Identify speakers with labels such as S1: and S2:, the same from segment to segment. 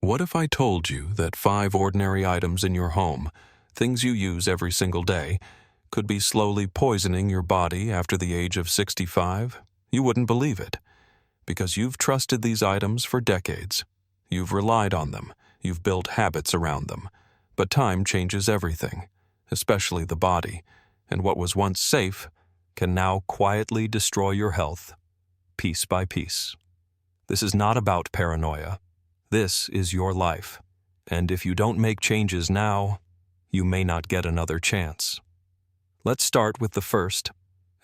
S1: What if I told you that 5 ordinary items in your home, things you use every single day, could be slowly poisoning your body after the age of 65? You wouldn't believe it, because you've trusted these items for decades. You've relied on them, you've built habits around them. But time changes everything, especially the body, and what was once safe can now quietly destroy your health, piece by piece. This is not about paranoia. This is your life, and if you don't make changes now, you may not get another chance. Let's start with the first,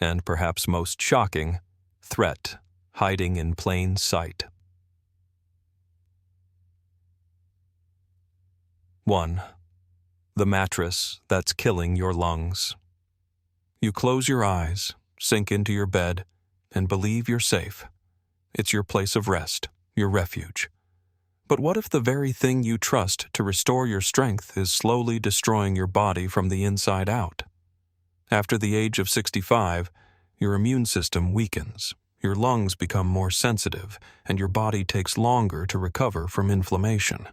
S1: and perhaps most shocking, threat hiding in plain sight. 1. The mattress that's killing your lungs. You close your eyes, sink into your bed, and believe you're safe. It's your place of rest, your refuge. But what if the very thing you trust to restore your strength is slowly destroying your body from the inside out? After the age of 65, your immune system weakens, your lungs become more sensitive, and your body takes longer to recover from inflammation.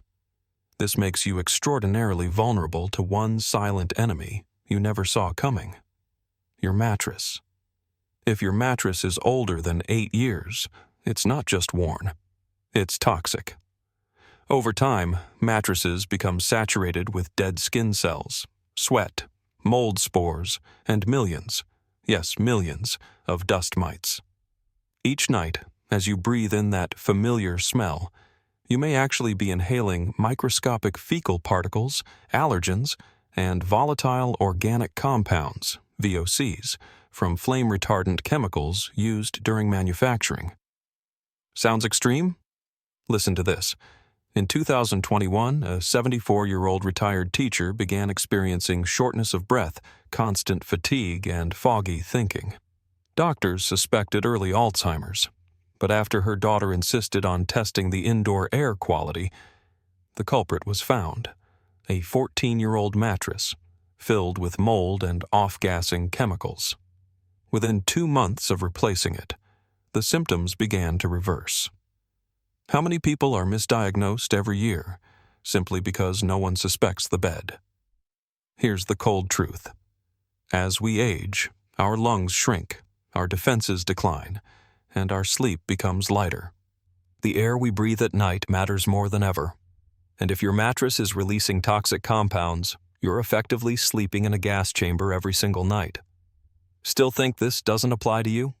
S1: This makes you extraordinarily vulnerable to one silent enemy you never saw coming: your mattress. If your mattress is older than 8 years, it's not just worn, it's toxic. Over time, mattresses become saturated with dead skin cells, sweat, mold spores, and millions, yes, millions, of dust mites. Each night, as you breathe in that familiar smell, you may actually be inhaling microscopic fecal particles, allergens, and volatile organic compounds, VOCs, from flame-retardant chemicals used during manufacturing. Sounds extreme? Listen to this. In 2021, a 74-year-old retired teacher began experiencing shortness of breath, constant fatigue, and foggy thinking. Doctors suspected early Alzheimer's, but after her daughter insisted on testing the indoor air quality, the culprit was found: a 14-year-old mattress filled with mold and off-gassing chemicals. Within 2 months of replacing it, the symptoms began to reverse. How many people are misdiagnosed every year simply because no one suspects the bed? Here's the cold truth. As we age, our lungs shrink, our defenses decline, and our sleep becomes lighter. The air we breathe at night matters more than ever. And if your mattress is releasing toxic compounds, you're effectively sleeping in a gas chamber every single night. Still think this doesn't apply to you?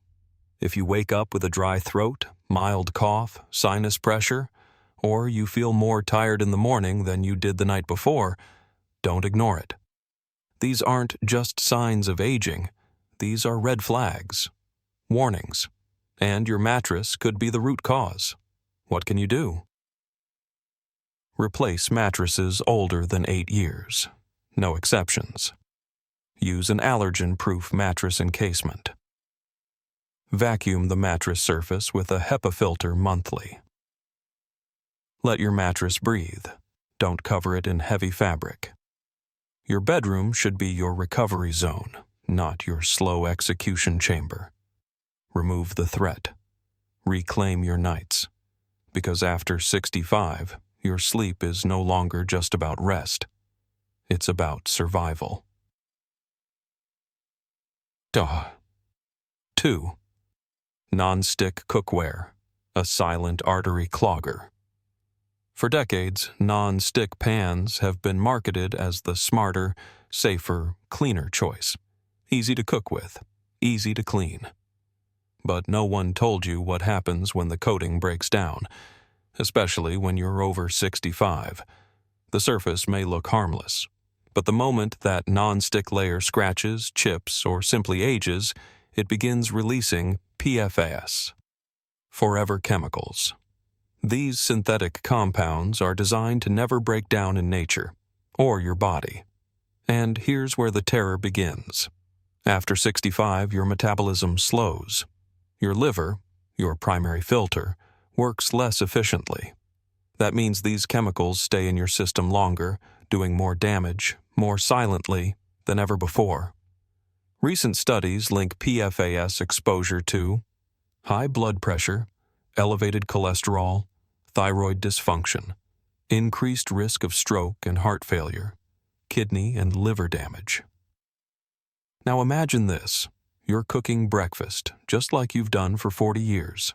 S1: If you wake up with a dry throat, mild cough, sinus pressure, or you feel more tired in the morning than you did the night before, don't ignore it. These aren't just signs of aging. These are red flags, warnings, and your mattress could be the root cause. What can you do? Replace mattresses older than 8 years. No exceptions. Use an allergen-proof mattress encasement. Vacuum the mattress surface with a HEPA filter monthly. Let your mattress breathe. Don't cover it in heavy fabric. Your bedroom should be your recovery zone, not your slow execution chamber. Remove the threat. Reclaim your nights. Because after 65, your sleep is no longer just about rest. It's about survival. 2. Non-stick cookware, a silent artery clogger. For decades, non-stick pans have been marketed as the smarter, safer, cleaner choice. Easy to cook with, easy to clean. But no one told you what happens when the coating breaks down, especially when you're over 65. The surface may look harmless, but the moment that non-stick layer scratches, chips, or simply ages, it begins releasing PFAS, forever chemicals. These synthetic compounds are designed to never break down in nature or your body. And here's where the terror begins. After 65, your metabolism slows. Your liver, your primary filter, works less efficiently. That means these chemicals stay in your system longer, doing more damage, more silently than ever before. Recent studies link PFAS exposure to high blood pressure, elevated cholesterol, thyroid dysfunction, increased risk of stroke and heart failure, kidney and liver damage. Now imagine this. You're cooking breakfast, just like you've done for 40 years.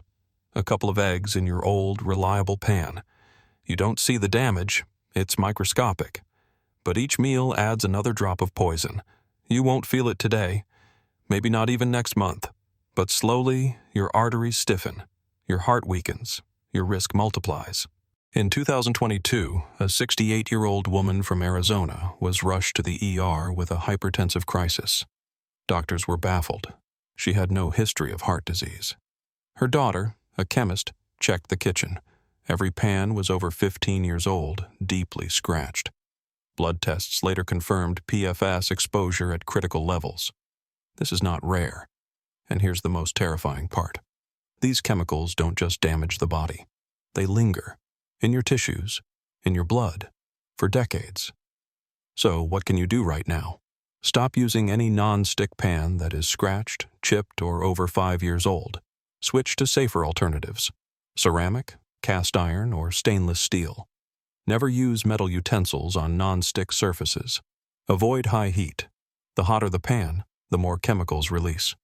S1: A couple of eggs in your old, reliable pan. You don't see the damage, it's microscopic. But each meal adds another drop of poison. You won't feel it today, maybe not even next month. But slowly, your arteries stiffen, your heart weakens, your risk multiplies. In 2022, a 68-year-old woman from Arizona was rushed to the ER with a hypertensive crisis. Doctors were baffled. She had no history of heart disease. Her daughter, a chemist, checked the kitchen. Every pan was over 15 years old, deeply scratched. Blood tests later confirmed PFAS exposure at critical levels. This is not rare. And here's the most terrifying part. These chemicals don't just damage the body. They linger in your tissues, in your blood, for decades. So what can you do right now? Stop using any non-stick pan that is scratched, chipped, or over 5 years old. Switch to safer alternatives: ceramic, cast iron, or stainless steel. Never use metal utensils on non-stick surfaces. Avoid high heat. The hotter the pan, the more chemicals release.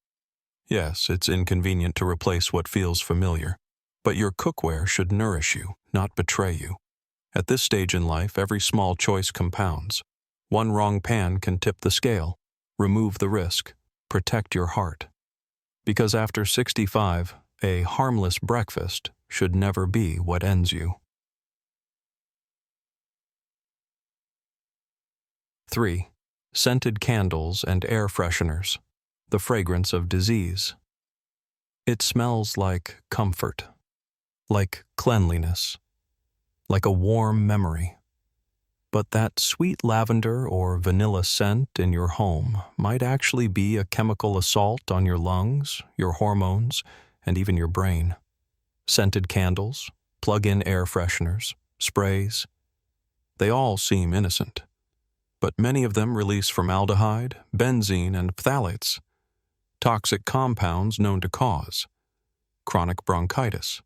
S1: Yes, it's inconvenient to replace what feels familiar, but your cookware should nourish you, not betray you. At this stage in life, every small choice compounds. One wrong pan can tip the scale. Remove the risk. Protect your heart. Because after 65, a harmless breakfast should never be what ends you. 3. Scented candles and air fresheners. The fragrance of disease. It smells like comfort, like cleanliness, like a warm memory. But that sweet lavender or vanilla scent in your home might actually be a chemical assault on your lungs, your hormones, and even your brain. Scented candles, plug-in air fresheners, sprays, they all seem innocent. But many of them release formaldehyde, benzene, and phthalates, toxic compounds known to cause chronic bronchitis,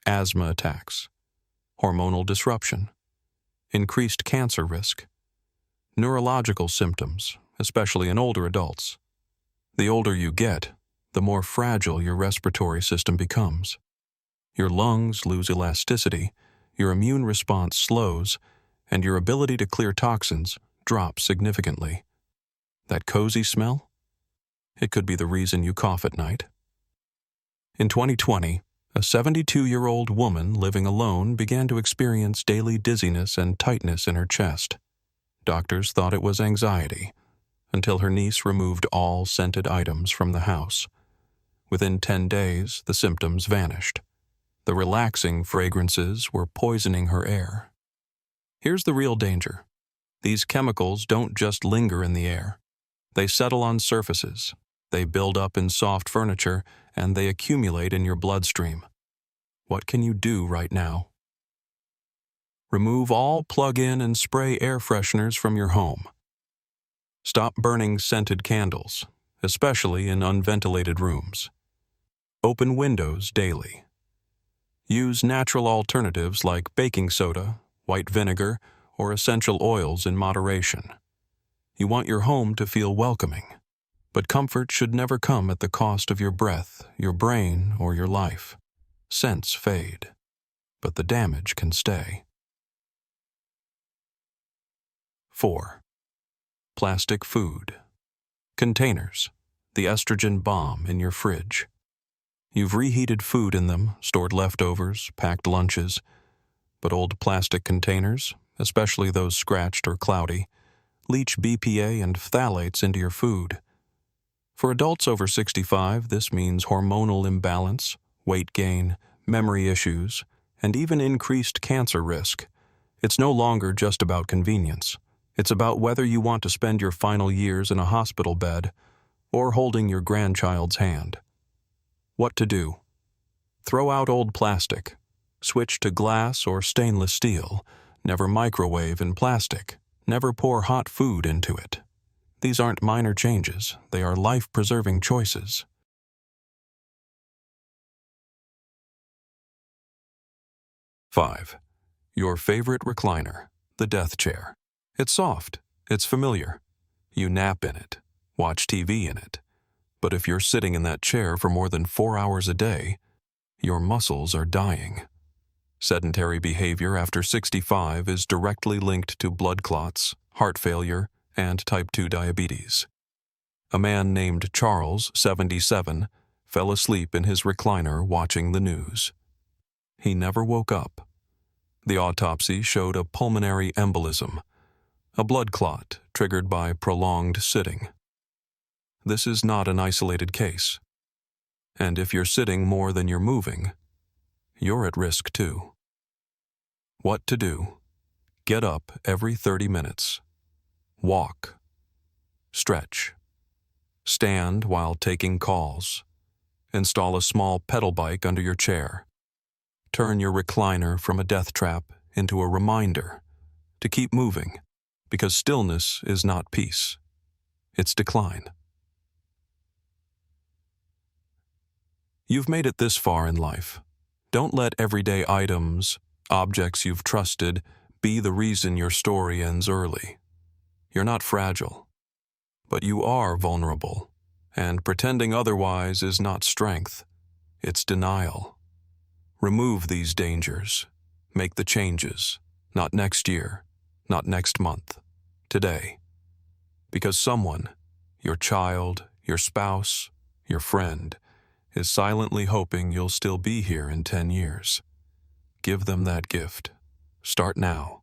S1: asthma attacks, hormonal disruption, increased cancer risk, neurological symptoms, especially in older adults. The older you get, the more fragile your respiratory system becomes. Your lungs lose elasticity, your immune response slows, and your ability to clear toxins drops significantly. That cozy smell? It could be the reason you cough at night. In 2020, a 72-year-old woman living alone began to experience daily dizziness and tightness in her chest. Doctors thought it was anxiety, until her niece removed all scented items from the house. Within 10 days, the symptoms vanished. The relaxing fragrances were poisoning her air. Here's the real danger. These chemicals don't just linger in the air. They settle on surfaces. They build up in soft furniture, and they accumulate in your bloodstream. What can you do right now? Remove all plug-in and spray air fresheners from your home. Stop burning scented candles, especially in unventilated rooms. Open windows daily. Use natural alternatives like baking soda, white vinegar, or essential oils in moderation. You want your home to feel welcoming. But comfort should never come at the cost of your breath, your brain, or your life. Scents fade, but the damage can stay. 4. Plastic food. Containers, the estrogen bomb in your fridge. You've reheated food in them, stored leftovers, packed lunches, but old plastic containers, especially those scratched or cloudy, leach BPA and phthalates into your food. For adults over 65, this means hormonal imbalance, weight gain, memory issues, and even increased cancer risk. It's no longer just about convenience. It's about whether you want to spend your final years in a hospital bed or holding your grandchild's hand. What to do? Throw out old plastic. Switch to glass or stainless steel. Never microwave in plastic. Never pour hot food into it. These aren't minor changes. They are life-preserving choices. 5. Your favorite recliner, the death chair. It's soft, it's familiar. You nap in it, watch TV in it. But if you're sitting in that chair for more than 4 hours a day, your muscles are dying. Sedentary behavior after 65 is directly linked to blood clots, heart failure, and type 2 diabetes. A man named Charles, 77, fell asleep in his recliner watching the news. He never woke up. The autopsy showed a pulmonary embolism, a blood clot triggered by prolonged sitting. This is not an isolated case. And if you're sitting more than you're moving, you're at risk too. What to do? Get up every 30 minutes. Walk. Stretch. Stand while taking calls. Install a small pedal bike under your chair. Turn your recliner from a death trap into a reminder to keep moving, because stillness is not peace. It's decline. You've made it this far in life. Don't let everyday items, objects you've trusted, be the reason your story ends early. You're not fragile, but you are vulnerable, and pretending otherwise is not strength, it's denial. Remove these dangers. Make the changes, not next year, not next month, today. Because someone, your child, your spouse, your friend, is silently hoping you'll still be here in 10 years. Give them that gift. Start now.